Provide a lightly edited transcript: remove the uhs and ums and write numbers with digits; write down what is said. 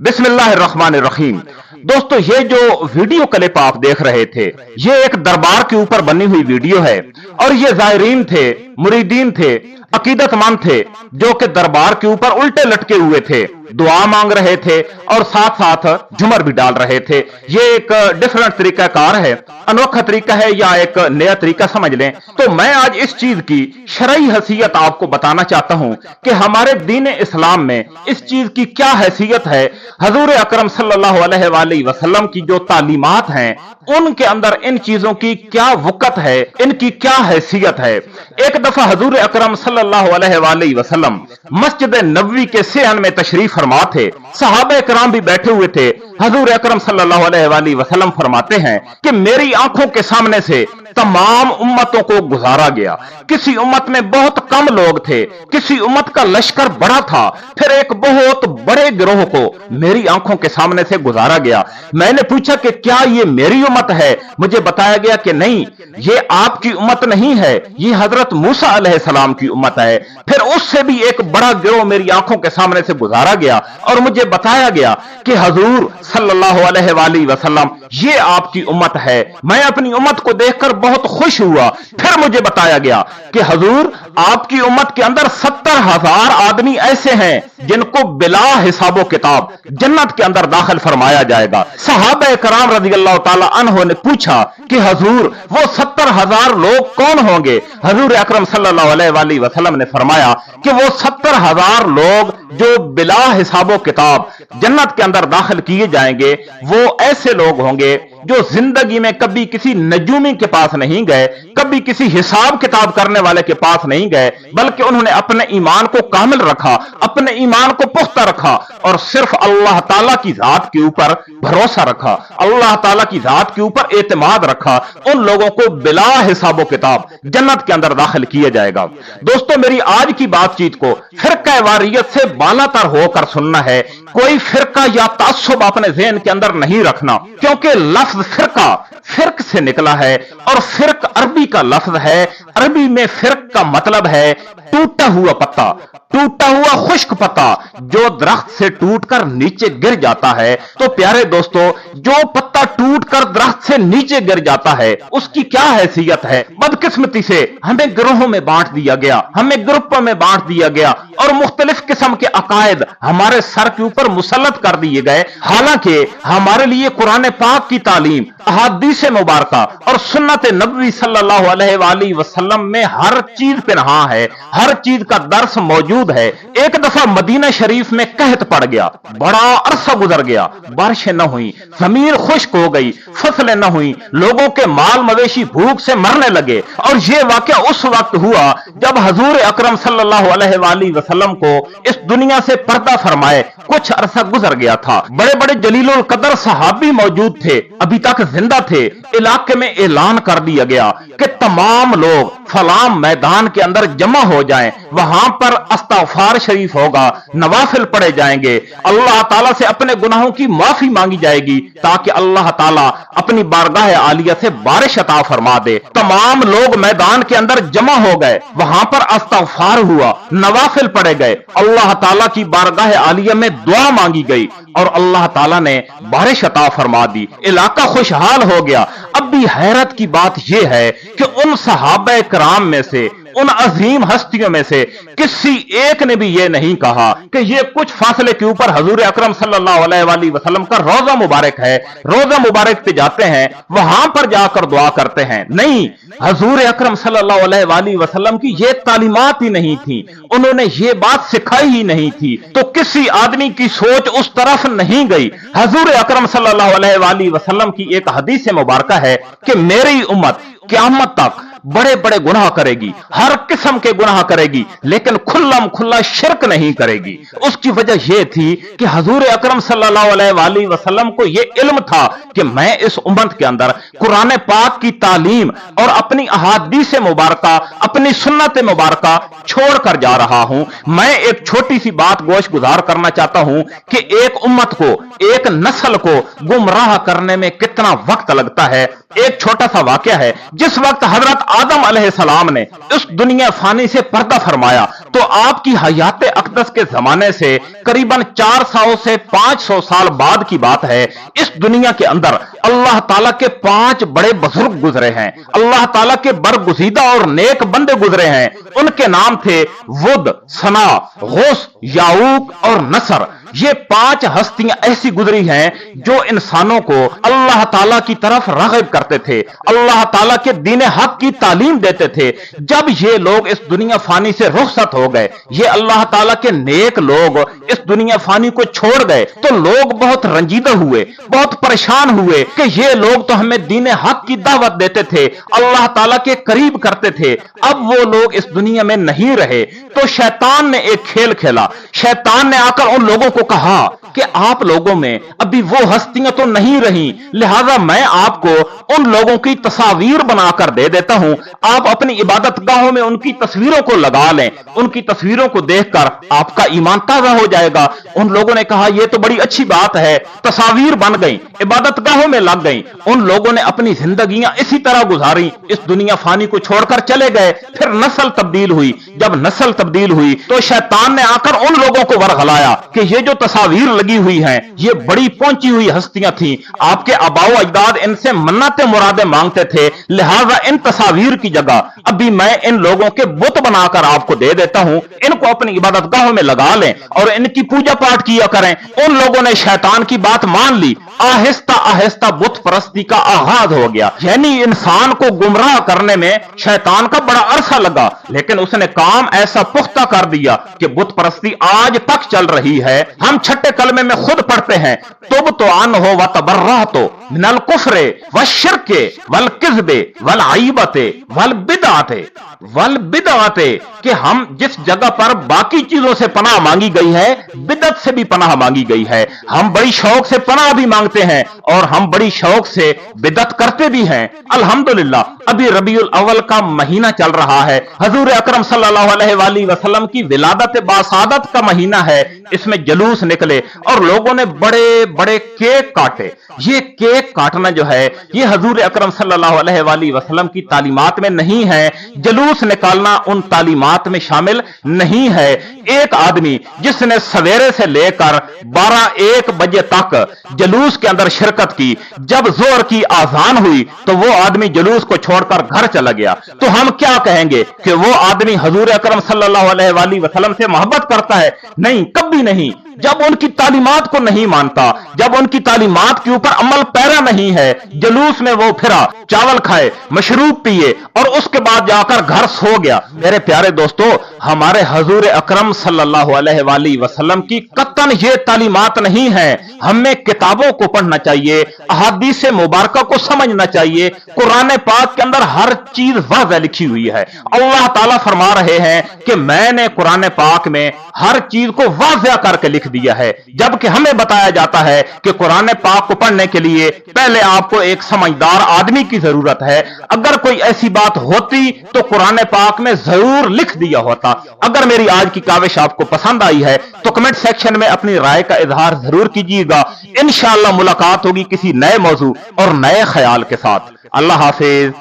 बिस्मिल्लाहिर्रहमानिर्रहीम। दोस्तों, ये जो वीडियो क्लिप आप देख रहे थे, ये एक दरबार के ऊपर बनी हुई वीडियो है और ये ज़ायरीन थे, मुरीदीन थे, अकीदतमंद थे, जो कि दरबार के ऊपर उल्टे लटके हुए थे, दुआ मांग रहे थे और साथ साथ झुमर भी डाल रहे थे। ये एक डिफरेंट तरीकाकार है, अनोखा तरीका है या एक नया तरीका समझ लें। तो मैं आज इस चीज की शरई हैसियत आपको बताना चाहता हूं कि हमारे दीन इस्लाम में इस चीज की क्या हैसियत है। हजूर अकरम सल्लल्लाहु अलैहि वसल्लम की जो तालीमात हैं, उनके अंदर इन चीजों की क्या वक़्त है, इनकी क्या हैसियत है। एक दफा हजूर अकरम सल्लल्लाहु अलैहि वसल्लम मस्जिद नबवी के सेहन में तशरीफ फरमा थे। सहाबा किराम भी बैठे हुए थे। हजूर अकरम सल्लल्लाहु अलैहि वसल्लम फरमाते हैं कि मेरी आंखों के सामने से तमाम उम्मतों को गुजारा गया। किसी उम्मत में बहुत कम लोग थे, किसी उम्मत का लश्कर बड़ा था, फिर एक बहुत बड़े गिरोह को मेरी आंखों के सामने से गुजारा गया। मैंने पूछा कि क्या ये मेरी उम्मत है? मुझे बताया गया कि नहीं, ये आपकी उम्मत नहीं है, ये हजरत मूसा अलैहिस्सलाम की उम्मत है। फिर उससे भी एक बड़ा गिरोह मेरी आंखों के सामने से गुजारा गया और मुझे बताया गया कि हजूर सल्लल्लाहु अलैहि वसल्लम ये आपकी उम्मत है। मैं अपनी उम्मत को देखकर बहुत खुश हुआ। फिर मुझे बताया गया कि हजूर आपकी उम्मत के अंदर 70,000 आदमी ऐसे हैं जिनको बिला हिसाबो किताब जन्नत के अंदर दाखिल फरमाया जाएगा। सहाबा कराम रज़ियल्लाहु ताला अन्हो ने पूछा कि हजूर वो 70,000 लोग कौन होंगे? हजूर अकरम सल्लल्लाहु अलैहि वसल्लम ने फरमाया कि वो 70,000 लोग जो बिला हिसाबो किताब जन्नत के अंदर दाखिल किए जाएंगे, वो ऐसे लोग होंगे जो जिंदगी में कभी किसी नजूमी के पास नहीं गए, कभी किसी हिसाब किताब करने वाले के पास नहीं गए, बल्कि उन्होंने अपने ईमान को कामिल रखा, अपने ईमान को पुख्ता रखा और सिर्फ अल्लाह ताला की जात के ऊपर भरोसा रखा, अल्लाह ताला की जात के ऊपर एतमाद रखा। उन लोगों को बिला हिसाबो किताब जन्नत के अंदर दाखिल किया जाएगा। दोस्तों, मेरी आज की बातचीत को फिरका वारियत से बालातर होकर सुनना है। कोई फिरका या तासुब अपने ज़हन के अंदर नहीं रखना, क्योंकि लफ्ज फिरका फिरक से निकला है और फिरक अरबी का लफ्ज है। अरबी में फिरक का मतलब है टूटा हुआ पत्ता, टूटा हुआ खुश्क पत्ता जो दरख्त से टूटकर नीचे गिर जाता है। तो प्यारे दोस्तों, जो पत्ता टूटकर दरख्त से नीचे गिर जाता है, उसकी क्या हैसियत है? बदकिस्मती से हमें गिरोहों में बांट दिया गया, हमें ग्रुपों में बांट दिया गया और मुख्तलिफ किस्म के अकायद हमारे सर के ऊपर मुसल्लत कर दिए गए। हालांकि हमारे लिए कुरान पाक की तालीम, अहादीस मुबारका और सुन्नत नबवी सल्लल्लाहु अलैहि वसल्लम में हर चीज पिनहा है, हर चीज का दर्स मौजूद है। एक दफा मदीना शरीफ में कहत पड़ गया, बड़ा अरसा गुजर गया, बारिशें न हुई, जमीन खुश्क हो गई, फसलें न हुई, लोगों के माल मवेशी भूख से मरने लगे। और यह वाकया उस वक्त हुआ जब हजूर अकरम सल्लल्लाहु अलैहि वसल्लम को इस दुनिया से पर्दा फरमाए कुछ अरसा गुजर गया था। बड़े बड़े जलीलुल कदर सहाबी मौजूद थे, अभी तक जिंदा थे। इलाके में ऐलान कर दिया गया कि तमाम लोग फलाम मैदान के अंदर जमा हो जाएं, वहां पर इस्तग़फ़ार शरीफ होगा, नवाफिल पढ़े जाएंगे, अल्लाह ताला से अपने गुनाहों की माफी मांगी जाएगी ताकि अल्लाह ताला अपनी बारगाह आलिया से बारिश अता फरमा दे। तमाम लोग मैदान के अंदर जमा हो गए, वहां पर इस्तग़फ़ार हुआ, नवाफिल पढ़े गए, अल्लाह ताला की बारगाह आलिया में दुआ मांगी गई और अल्लाह ताला ने बारिश अता फरमा दी। इलाका खुशहाल हो गया। अब भी हैरत की बात यह है कि उन सहाबा कराम में से, उन अजीम हस्तियों में से किसी एक ने भी यह नहीं कहा कि यह कुछ फासले के ऊपर हजूर अकरम सल्लल्लाहु अलैहि वसल्लम का रोजा मुबारक है, रोजा मुबारक पे जाते हैं, वहां पर जाकर दुआ करते हैं। नहीं, हजूर अकरम सल्लल्लाहु अलैहि वसल्लम की यह तालीमात ही नहीं थी, उन्होंने ये बात सिखाई ही नहीं थी, तो किसी आदमी की सोच उस तरफ नहीं गई। हजूर अकरम सल्लल्लाहु अलैहि वसल्लम की एक हदीस मुबारक है कि मेरी उम्मत क़यामत तक बड़े बड़े गुनाह करेगी, हर किस्म के गुनाह करेगी, लेकिन खुल्लम खुल्ला शिरक नहीं करेगी। उसकी वजह यह थी कि हजूर अकरम सल्लल्लाहु अलैहि वसल्लम को यह इल्म था कि मैं इस उम्मत के अंदर कुरान पाक की तालीम और अपनी अहादीस मुबारका, अपनी सुन्नत मुबारका छोड़कर जा रहा हूं। मैं एक छोटी सी बात गोश गुजार करना चाहता हूं कि एक उम्मत को, एक नस्ल को गुमराह करने में कितना वक्त लगता है। एक छोटा सा वाकया है, जिस वक्त हजरत आदम अलैहिस्सलाम ने इस दुनिया फानी से पर्दा फरमाया तो आपकी हयात अक़दस के जमाने से करीबन 400 से 500 साल बाद की बात है। इस दुनिया के अंदर अल्लाह ताला के 5 बड़े बुजुर्ग गुजरे हैं, अल्लाह ताला के बरगुज़ीदा और नेक बंदे गुजरे हैं। उनके नाम थे वुद, सना, गौस, याऊक और नसर। ये 5 हस्तियां ऐसी गुजरी हैं जो इंसानों को अल्लाह ताला की तरफ राग़िब करते थे, अल्लाह ताला के दीन हक की तालीम देते थे। जब ये लोग इस दुनिया फानी से रुखसत हो गए, ये अल्लाह ताला के नेक लोग इस दुनिया फानी को छोड़ गए, तो लोग बहुत रंजीदा हुए, बहुत परेशान हुए कि ये लोग तो हमें दीन हक की दावत देते थे, अल्लाह ताला के करीब करते थे, अब वो लोग इस दुनिया में नहीं रहे। तो शैतान ने एक खेल खेला। शैतान ने आकर उन लोगों को कहा कि आप लोगों में अभी वो हस्तियां तो नहीं रही, लिहाजा मैं आपको उन लोगों की तस्वीर बनाकर दे देता हूं, आप अपनी इबादत गाहों में उनकी तस्वीरों को लगा लें, उनकी तस्वीरों को देखकर आपका ईमान ताजा हो जाएगा। उन लोगों ने कहा यह तो बड़ी अच्छी बात है। तस्वीर बन गई, इबादत गाहों में लग गई। उन लोगों ने अपनी जिंदगियां इसी तरह गुजारी, इस दुनिया फानी को छोड़कर चले गए। फिर नस्ल तब्दील हुई। जब नस्ल तब्दील हुई तो शैतान ने आकर उन लोगों को वरगलाया कि ये जो तस्वीर लगी हुई हैं, ये बड़ी पहुंची हुई हस्तियां थीं, आपके आबाओ अजदाद इनसे मन्नतें मुरादें मांगते थे, लिहाजा इन तस्वीर की जगह अभी मैं इन लोगों के बुत बनाकर आपको दे देता हूं, इनको अपनी इबादत गाहों में लगा लें और इनकी पूजा पाठ किया करें। उन लोगों ने शैतान की बात मान ली। आहिस्ता आहिस्ता बुत परस्ती का आगाज हो गया। यानी इंसान को गुमराह करने में शैतान का बड़ा अरसा लगा, लेकिन उसने काम ऐसा पुख्ता कर दिया कि बुत परस्ती आज तक चल रही है। हम छठे कलमे में खुद पढ़ते हैं, तुब तो अन हो व तबर्रा तो मिनल कुफ्रे व शिरके वल किज़्बे वल आइबते वल बिदअते कि हम जिस जगह पर बाकी चीजों से पनाह मांगी गई है, बिदअत से भी पनाह मांगी गई है। हम बड़ी शौक से पनाह भी मांगते हैं और हम बड़ी शौक से बिदअत करते भी हैं। अल्हम्दुलिल्लाह, अभी रबीउल अव्वल का महीना चल रहा है। हुजूर अकरम सल्लल्लाहु अलैहि वसल्लम की विलादत बासादत का महीना है। इसमें जलूस निकले और लोगों ने बड़े बड़े केक काटे। ये केक काटना जो है, ये हुजूर अकरम सल्लल्लाहु अलैहि वसल्लम की तालीमात में नहीं है। जलूस निकालना उन तालीमात में शामिल नहीं है। एक आदमी जिसने सवेरे से लेकर 12-1 बजे तक जलूस के अंदर शिरकत की, जब जोहर की आजान हुई तो वो आदमी जलूस को छोड़कर घर चला गया, तो हम क्या कहेंगे कि वो आदमी हुजूर अकरम सल्लल्लाहु अलैहि वसल्लम से मोहब्बत करता है? नहीं, कभी नहीं। जब उनकी तालीमात को नहीं मानता, जब उनकी तालीमात के ऊपर अमल पैरा नहीं है, जलूस में वो फिरा, चावल खाए, मशरूब पिए और उसके बाद जाकर घर सो गया। मेरे प्यारे दोस्तों, हमारे हुजूर अकरम सल्लल्लाहु अलैहि वसल्लम की कतन ये तालीमात नहीं है। हमें किताबों को पढ़ना चाहिए, अहादीस मुबारका को समझना चाहिए। कुरान पाक के अंदर हर चीज वाज़ह लिखी हुई है। अल्लाह ताला फरमा रहे हैं कि मैंने कुरान पाक में हर चीज को वाज़ह करके लिख दिया है, जबकि हमें बताया जाता है कि कुरान पाक को पढ़ने के लिए पहले आपको एक समझदार आदमी की जरूरत है। अगर कोई ऐसी बात होती तो कुरान पाक में जरूर लिख दिया होता। अगर मेरी आज की काविश आपको पसंद आई है तो कमेंट सेक्शन में अपनी राय का इजहार जरूर कीजिएगा। इंशाअल्लाह मुलाकात होगी किसी नए मौजू और नए ख्याल के साथ। अल्लाह हाफिज।